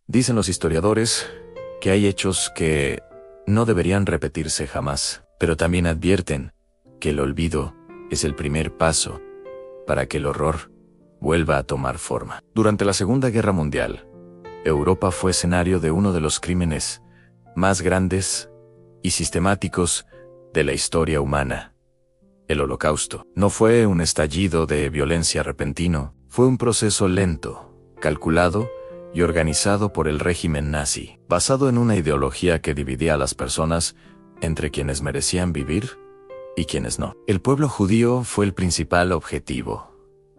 Dicen los historiadores que hay hechos que no deberían repetirse jamás, pero también advierten que el olvido es el primer paso para que el horror vuelva a tomar forma. Durante la Segunda Guerra Mundial, Europa fue escenario de uno de los crímenes más grandes y sistemáticos de la historia humana. El Holocausto no fue un estallido de violencia repentino, fue un proceso lento, calculado y organizado por el régimen nazi, basado en una ideología que dividía a las personas entre quienes merecían vivir y quienes no. El pueblo judío fue el principal objetivo,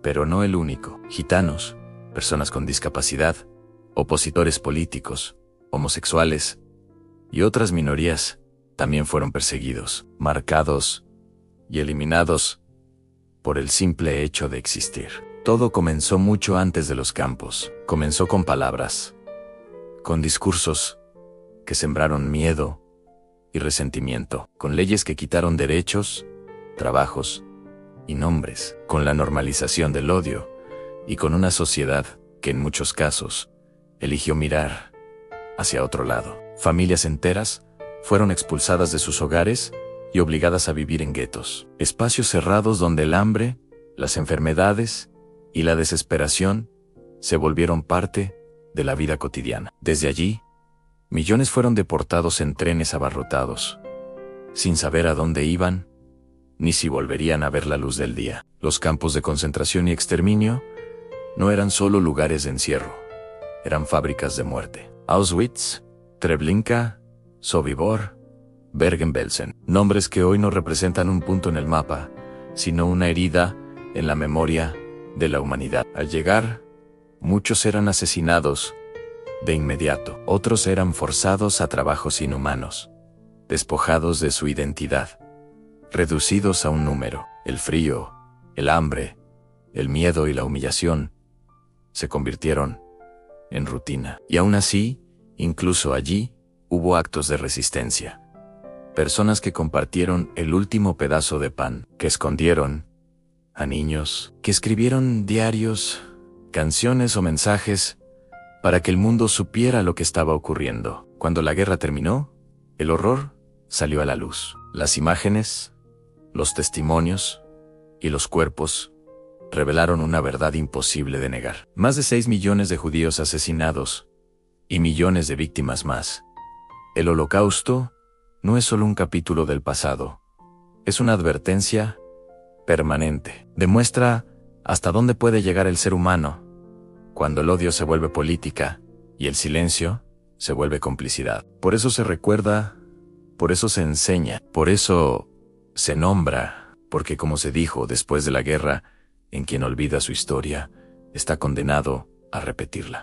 pero no el único. Gitanos, personas con discapacidad, opositores políticos, homosexuales y otras minorías también fueron perseguidos, marcados y eliminados por el simple hecho de existir. Todo comenzó mucho antes de los campos. Comenzó con palabras, con discursos que sembraron miedo y resentimiento, con leyes que quitaron derechos, trabajos y nombres, con la normalización del odio y con una sociedad que en muchos casos eligió mirar hacia otro lado. Familias enteras fueron expulsadas de sus hogares y obligadas a vivir en guetos, espacios cerrados donde el hambre, las enfermedades y la desesperación se volvieron parte de la vida cotidiana. Desde allí, millones fueron deportados en trenes abarrotados, sin saber a dónde iban, ni si volverían a ver la luz del día. Los campos de concentración y exterminio no eran solo lugares de encierro, eran fábricas de muerte. Auschwitz, Treblinka, Sobibor, Bergen-Belsen, nombres que hoy no representan un punto en el mapa, sino una herida en la memoria de la humanidad. Al llegar, muchos eran asesinados de inmediato, otros eran forzados a trabajos inhumanos, despojados de su identidad, reducidos a un número. El frío, el hambre, el miedo y la humillación se convirtieron en rutina. Y aún así, incluso allí, hubo actos de resistencia. Personas que compartieron el último pedazo de pan, que escondieron a niños, que escribieron diarios, canciones o mensajes para que el mundo supiera lo que estaba ocurriendo. Cuando la guerra terminó, el horror salió a la luz. Las imágenes, los testimonios y los cuerpos revelaron una verdad imposible de negar. Más de 6 millones de judíos asesinados y millones de víctimas más. El Holocausto no es solo un capítulo del pasado, es una advertencia permanente. Demuestra hasta dónde puede llegar el ser humano cuando el odio se vuelve política y el silencio se vuelve complicidad. Por eso se recuerda, por eso se enseña, por eso se nombra, porque como se dijo después de la guerra, en quien olvida su historia, está condenado a repetirla.